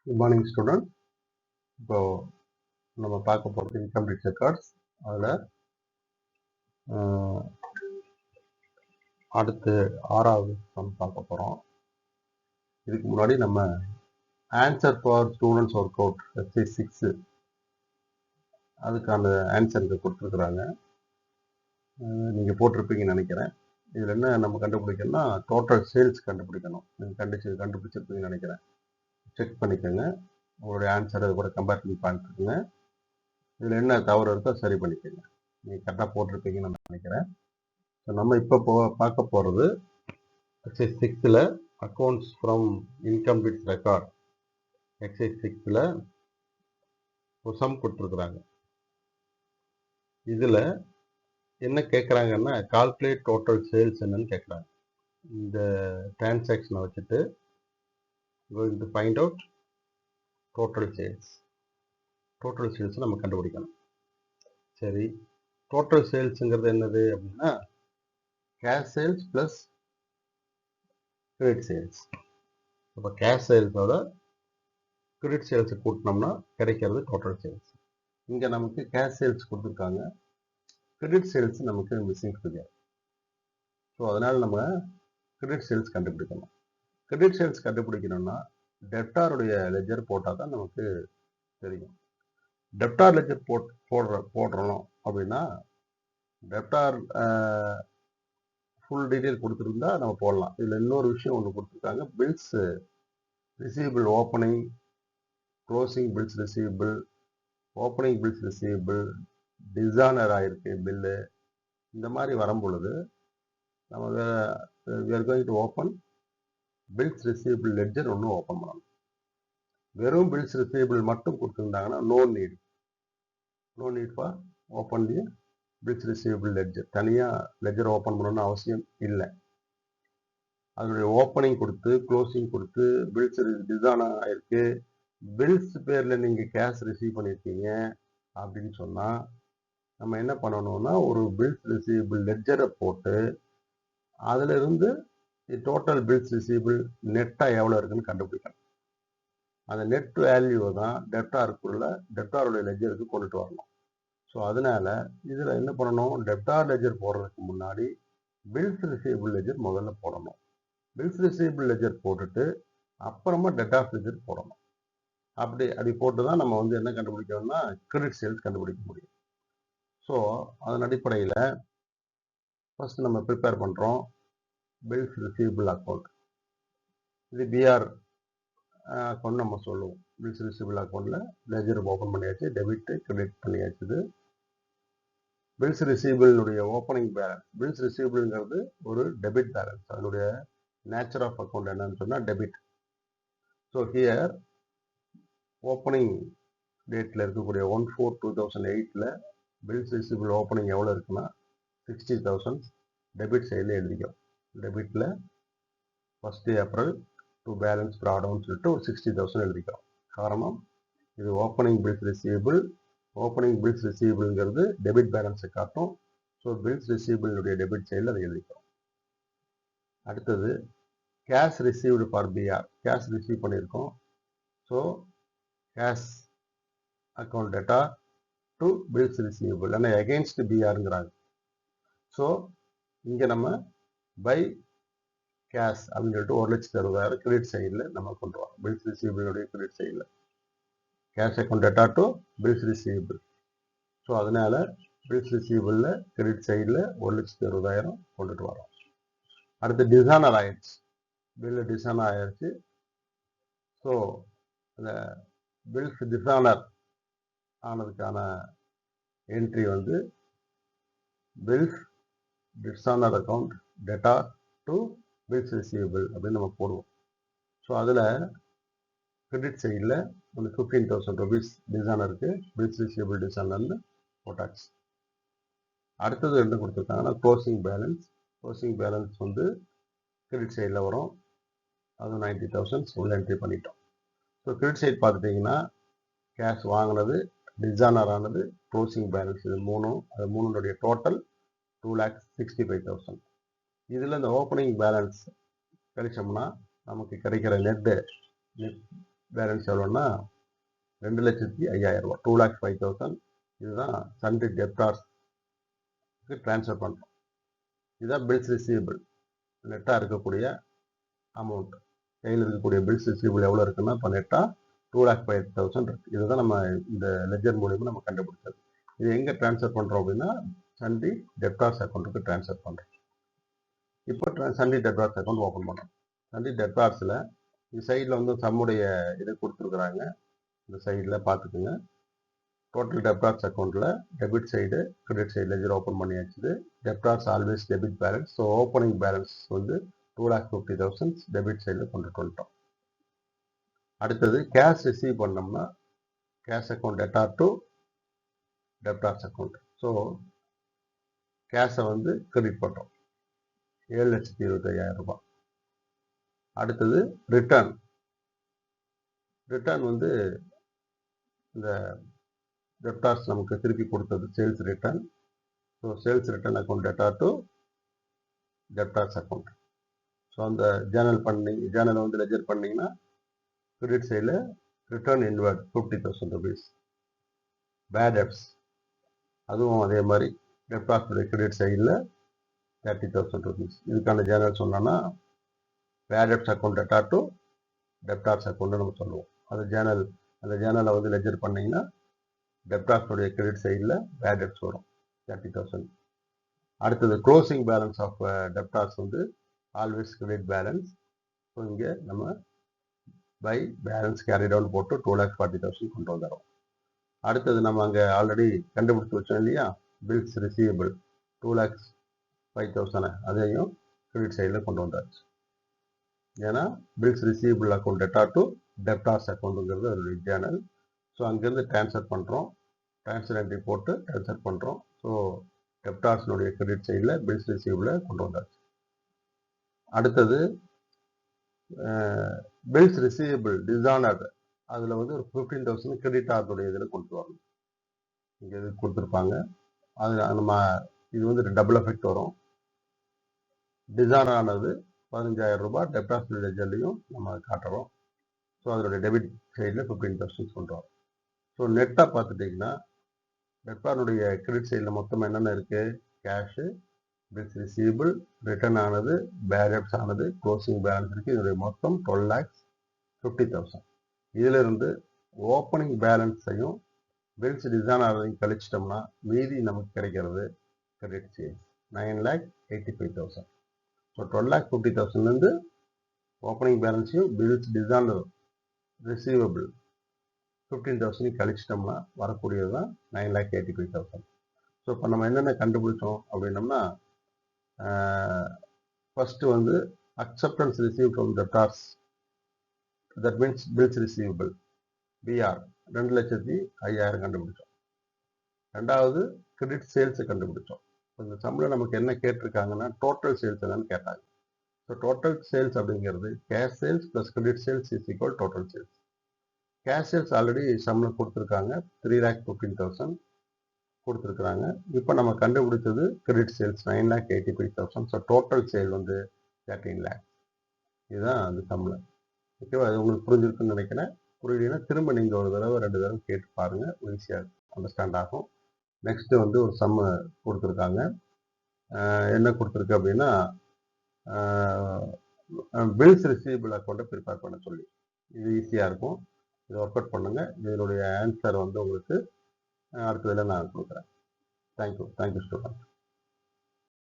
Good morning student. இப்போ நம்ம பார்க்க போகிறது இன்கம்ப்ளீட் ரெக்கார்ட்ஸ். அதில் அடுத்து 6வது சம் பார்க்க போகிறோம். இதுக்கு முன்னாடி நம்ம answer for students work out exercise 6 அதுக்கான ஆன்சர் இங்கே கொடுத்துருக்குறாங்க. நீங்கள் போட்டிருப்பீங்கன்னு நினைக்கிறேன். இதில் என்ன நம்ம கண்டுபிடிக்கணும்னா டோட்டல் சேல்ஸ் கண்டுபிடிக்கணும். நீங்கள் கண்டுபிடிச்சிருப்பீங்கன்னு நினைக்கிறேன். செக் பண்ணிக்கோங்க. உங்களுடைய ஆன்சர் அது கூட கம்பேர் பண்ணி பார்த்துக்குங்க. இதில் என்ன தவறு இருக்கோ சரி பண்ணிக்கோங்க. நீங்கள் கரெக்டாக போட்டிருப்பீங்கன்னு நான் நினைக்கிறேன். ஸோ நம்ம இப்போ பார்க்க போகிறது எக்ஸைஸ் 6ல் accounts from incomplete record. Excise 6ல் ஒரு சம் கொடுத்துருக்குறாங்க. இதில் என்ன கேட்குறாங்கன்னா கால்குலேட் டோட்டல் சேல்ஸ் என்னன்னு கேட்குறாங்க. இந்த டிரான்சாக்ஷனை வச்சுட்டு going to find out total sales. Total sales நம்ம கண்டுபிடிக்கணும். சரி, டோட்டல் சேல்ஸுங்கிறது என்னது அப்படின்னா cash sales plus credit sales. இப்போ கேஷ் சேல்ஸோட கிரெடிட் சேல்ஸை கூட்டினோம்னா கிடைக்கிறது டோட்டல் சேல்ஸ். இங்கே நமக்கு கேஷ் சேல்ஸ் கொடுத்துருக்காங்க, கிரெடிட் சேல்ஸ் நமக்கு மிஸ்ஸிங் ஃபிகர். ஸோ அதனால் நம்ம கிரெடிட் சேல்ஸ் கண்டுபிடிக்கணும். கிரெடிட் சேல்ஸ் கண்டுபிடிக்கணும்னா டெப்டாருடைய லெஜர் போட்டால் தான் நமக்கு தெரியும். டெப்டார் லெஜர் போடுறோம் அப்படின்னா டெப்டார் ஃபுல் டீட்டெயில் கொடுத்துருந்தா நம்ம போடலாம். இதில் இன்னொரு விஷயம் ஒன்று கொடுத்துருக்காங்க. Bills receivable opening, closing bills receivable, opening bills receivable, dishonour ஆகிருக்கு பில்லு. இந்த மாதிரி வரும் பொழுது நம்ம we are going to open bills receivable ledger ஒன்று ஓப்பன் பண்ணணும். வெறும் பில்ஸ் ரிசீவபிள் மட்டும் கொடுத்துருந்தாங்கன்னா no need for open the bills receivable ledger. தனியாக லெட்ஜர் ஓப்பன் பண்ணணும்னு அவசியம் இல்லை. அதனுடைய ஓப்பனிங் கொடுத்து க்ளோசிங் கொடுத்து பில்ஸ் டிசானர் ஆகிருக்கு, பில்ஸ் பேரில் நீங்கள் கேஷ் ரிசீவ் பண்ணியிருக்கீங்க அப்படின்னு சொன்னால் நம்ம என்ன பண்ணணும்னா ஒரு பில்ஸ் ரிசீவபிள் லெட்ஜரை போட்டு அதில் இருந்து டோட்டல் பில்ஸ் ரிசீவபிள் நெட்டாக எவ்வளோ இருக்குன்னு கண்டுபிடிக்கணும். அந்த நெட் வேல்யூவை தான் டெப்டாருடைய லெட்ஜருக்கு கொண்டுட்டு வரணும். ஸோ அதனால இதில் என்ன பண்ணணும், டெப்டார் லெட்ஜர் போடுறதுக்கு முன்னாடி பில்ஸ் ரிசீவபிள் லெட்ஜர் முதல்ல போடணும். பில்ஸ் ரிசீவபிள் லெட்ஜர் போட்டுட்டு அப்புறமா டெப்டார் லெட்ஜர் போடணும். அப்படி போட்டு தான் நம்ம என்ன கண்டுபிடிக்கணும்னா கிரெடிட் சேல்ஸ் கண்டுபிடிக்க முடியும். ஸோ அதன் அடிப்படையில் ஃபர்ஸ்ட் நம்ம ப்ரிப்பேர் பண்ணுறோம் பில்ஸ் ரிசீவபிள் அக்கௌண்ட். இது பிஆர் அக்கௌண்ட் நம்ம சொல்லுவோம். பில்ஸ் ரிசீவபிள் அக்கௌண்ட்டில் லெஜர் ஓப்பன் பண்ணியாச்சு, டெபிட் கிரெடிட் பண்ணியாச்சு. பில்ஸ் ரிசீவபிளுடைய ஓப்பனிங் பேலன்ஸ், பில்ஸ் ரிசீவபிள்ங்கிறது ஒரு டெபிட் பேலன்ஸ். அதனுடைய நேச்சர் ஆஃப் அக்கௌண்ட் என்னன்னு சொன்னால் டெபிட். ஸோ ஹியர் ஓப்பனிங் டேட்டில் இருக்கக்கூடிய 1/4/2008 பில்ஸ் ரிசீவபிள் ஓப்பனிங் எவ்வளோ இருக்குன்னா 60,000 டெபிட் சைடில் எழுதிக்கிறோம். டெபிட்டில் 1st April டு பேலன்ஸ் ப்ராடவுன்னு சொல்லிட்டு ஒரு 60,000 எழுதிக்கிறோம். காரணம் இது opening bills receivable. Opening bills ரிசீவபிள்ங்கிறது டெபிட் பேலன்ஸை காட்டும். ஸோ பில்ஸ் ரிசீவபிளுடைய டெபிட் சைடில் அதை எழுதிக்கிறோம். அடுத்தது cash received for BR. Cash receive பண்ணியிருக்கோம். So cash account data to bills receivable, ஏன்னா எகெயின்ஸ்ட் பிஆருங்கிறாங்க. ஸோ இங்கே நம்ம பை கேஷ் அப்படின்னு சொல்லிட்டு 1,60,60,000 கிரெடிட் சைடில் நம்ம கொண்டு வரோம். பில்ஸ் ரிசீவபிளுடைய கிரெடிட் சைடில் cash account data to bills receivable. So அதனால பில்ஸ் ரிசீவபிளில் கிரெடிட் சைடில் 1,60,60,000 கொண்டுட்டு வரோம். அடுத்து டிசானர் ஆயிடுச்சு, பில்லு டிசானர் ஆயிடுச்சு. ஸோ இந்த பில்ஸ் டிசானர் ஆனதுக்கான entry bills dishonour account data to bills receivable அப்படின்னு நம்ம போடுவோம். ஸோ அதில் கிரெடிட் சைடில் 15,000 rupees டிசானருக்கு பில்ஸ் ரிசீவபிள் டிசானர்னு போட்டாச்சு. அடுத்தது என்ன கொடுத்துருக்காங்கன்னா closing balance. Closing balance credit சைடில் வரும். அது 90,000 உள்ள என்ட்ரி பண்ணிட்டோம். ஸோ கிரெடிட் சைட் பார்த்துட்டிங்கன்னா கேஷ் வாங்கினது, டிசானர் ஆனது, க்ளோசிங் பேலன்ஸ், இது மூணுடைய டோட்டல் 2,65,000. இதில் இந்த ஓப்பனிங் பேலன்ஸ் கழிச்சோம்னா நமக்கு கிடைக்கிற நெட் பேலன்ஸ் எவ்வளோன்னா 2,05,000 2,05,000. இதுதான் சண்டே டெப்டார்ஸ்க்கு ட்ரான்ஸ்ஃபர் பண்ணுறோம். இதுதான் பில்ஸ் ரிசீவபிள் நெட்டாக இருக்கக்கூடிய அமௌண்ட். கையில் இருக்கக்கூடிய பில்ஸ் ரிசீவபிள் எவ்வளோ இருக்குன்னா இப்போ நெட்டாக 2,05,000 இருக்குது. இதுதான் நம்ம இந்த லெஜர் மூலியமாக நம்ம கண்டுபிடிச்சது. இது எங்கே ட்ரான்ஸ்ஃபர் பண்ணுறோம் அப்படின்னா சண்டே டெப்டார்ஸ் அக்கௌண்ட்டுக்கு ட்ரான்ஸ்ஃபர் பண்ணுறோம். இப்போ சண்டே டெப்டார்ஸ் அக்கௌண்ட் ஓப்பன் பண்ணுறோம். சண்டே டெப்டார்ஸில் இந்த சைடில் வந்து சம்முடைய இதை கொடுத்துருக்குறாங்க. இந்த சைடில் பார்த்துக்குங்க. டோட்டல் டெப்டார்ஸ் அக்கௌண்ட்டில் debit side credit side ledger open பண்ணியாச்சு. Debtors always debit balance. So opening balance வந்து 2,50,000 டெபிட் சைடில் கொண்டுட்டு வந்துட்டோம். அடுத்தது கேஷ் ரிசீவ் பண்ணோம்னா cash account debtor to debtors account. So கேஷை வந்து கிரெடிட் பண்ணுறோம் 7,25,000 ரூபாய். அடுத்தது ரிட்டர்ன். ரிட்டர்ன் வந்து இந்த டெப்டார்ஸ் நமக்கு திருப்பி கொடுத்தது sales return. So sales return account debtor to debtors account. So அந்த ஜேர்னல் வந்து லெஜர் பண்ணிங்கன்னா கிரெடிட் சைடில் return inward 50,000 rupees. Bad debts அதுவும் அதே மாதிரி டெப்டார்ஸுடைய கிரெடிட் சைடில் 30,000 rupees. இதுக்கான ஜேர்னல் சொன்னோன்னா bad debts account debtor to debtors account நம்ம சொல்லுவோம். அந்த ஜேர்னலை வந்து லெஜர் பண்ணிங்கன்னா டெப்டார்ஸுடைய கிரெடிட் சைடில் பேட் டெப்ட்ஸ் வரும் 30,000. அடுத்தது க்ளோசிங் பேலன்ஸ் ஆஃப் டெப்டார்ஸ் வந்து ஆல்வேஸ் கிரெடிட் பேலன்ஸ். ஸோ இங்கே நம்ம பை பேலன்ஸ் கேரி டவுன் போட்டு 2,40,000 கொண்டு வந்துடும். அடுத்தது நம்ம அங்கே ஆல்ரெடி கண்டுபிடிச்சி வச்சோம் இல்லையா பில்ஸ் ரிசீவபிள் 2,05,000 அதையும் கிரெடிட் சைடில் கொண்டு வந்தாச்சு. ஏன்னா bills receivable account debtor to debtors அக்கௌண்ட்டுங்கிறது அதோடைய ஜேர்னல். ஸோ அங்கேருந்து ட்ரான்ஸ்ஃபர் பண்ணுறோம். ட்ரான்ஸ்ஃபர் என்ட்ரி போட்டு ட்ரான்ஸ்ஃபர் பண்ணுறோம். ஸோ டெப்டார்ஸ்னுடைய கிரெடிட் சைடில் பில்ஸ் ரிசீவபிளை கொண்டு வந்தாச்சு. அடுத்தது பில்ஸ் ரிசீவபிள் டிசானர்டு அதில் வந்து ஒரு 15,000 கிரெடிட் ஆர்டருடைய இதில் கொண்டு வரணும். இங்கே இது கொடுத்துருப்பாங்க. அது நம்ம இது வந்து டபுள் எஃபெக்ட் வரும். டிசானர் ஆனது 15,000 ரூபாய் டெப்டார்ஸ் லெஜர்லையும் நம்ம காட்டுறோம். ஸோ அதோடைய டெபிட் சைடில் 15,000 கொண்டு வரோம். ஸோ நெட்டாக பார்த்துட்டிங்கன்னா டெப்டாருடைய கிரெடிட் சைடில் மொத்தம் என்னென்ன இருக்குது? கேஷு, பில்ஸ் ரிசீவபிள், ரிட்டர்ன் ஆனது, பேட் டெப்ட்ஸ் ஆனது, க்ளோசிங் பேலன்ஸ் இருக்குது. இதனுடைய மொத்தம் 12,50,000. இதிலிருந்து ஓப்பனிங் பேலன்ஸையும் பில்ஸ் டிசான் ஆனதையும் கழிச்சிட்டோம்னா மீதி நமக்கு கிடைக்கிறது கிரெடிட் சேல்ஸ் 9,85,000. ஸோ 12,50,000லேருந்து ஓப்பனிங் பேலன்ஸையும் பில்ஸ் டிசான் ரிசீவபிள் 15,000 கழிச்சிட்டோம்னா வரக்கூடியது தான் 9,85,000. ஸோ இப்போ நம்ம என்னென்ன கண்டுபிடிச்சோம் அப்படின்னோம்னா ஃபஸ்ட்டு வந்து acceptance receive from debtors, that means bills receivable BR 2,05,000 கண்டுபிடிச்சோம். ரெண்டாவது கிரெடிட் சேல்ஸை கண்டுபிடிச்சோம். இந்த சம்பளம் நமக்கு என்ன கேட்டிருக்காங்கன்னா டோட்டல் சேல்ஸ் என்னன்னு கேட்டாங்க. ஸோ டோட்டல் சேல்ஸ் அப்படிங்கிறது cash sales plus credit sales is equal total sales. Cash sales already சம்பளம் கொடுத்துருக்காங்க 3,15,000 கொடுத்துருக்குறாங்க. இப்போ நம்ம கண்டுபிடிச்சது credit sales 9,85,000. So total sale வந்து 13 lakhs. இதுதான் அந்த சம்பளம். ஓகேவா? அது உங்களுக்கு புரிஞ்சிருக்குன்னு நினைக்கிறேன். புரியலன்னா திரும்ப நீங்கள் ஒரு தடவை 2 தடவை கேட்டு பாருங்கள், ஈஸியாக அண்டர்ஸ்டாண்ட் ஆகும். நெக்ஸ்ட்டு வந்து ஒரு சம்மு கொடுத்துருக்காங்க. என்ன கொடுத்துருக்கு அப்படின்னா பில்ஸ் ரிசீவபிள் அக்கௌண்ட்டை ப்ரிப்பேர் பண்ண சொல்லி. இது ஈஸியாக இருக்கும். இதை ஒர்க் அவுட் பண்ணுங்கள். இதனுடைய ஆன்சர் வந்து உங்களுக்கு அடுத்ததில் நான் கொடுக்குறேன். Thank you student.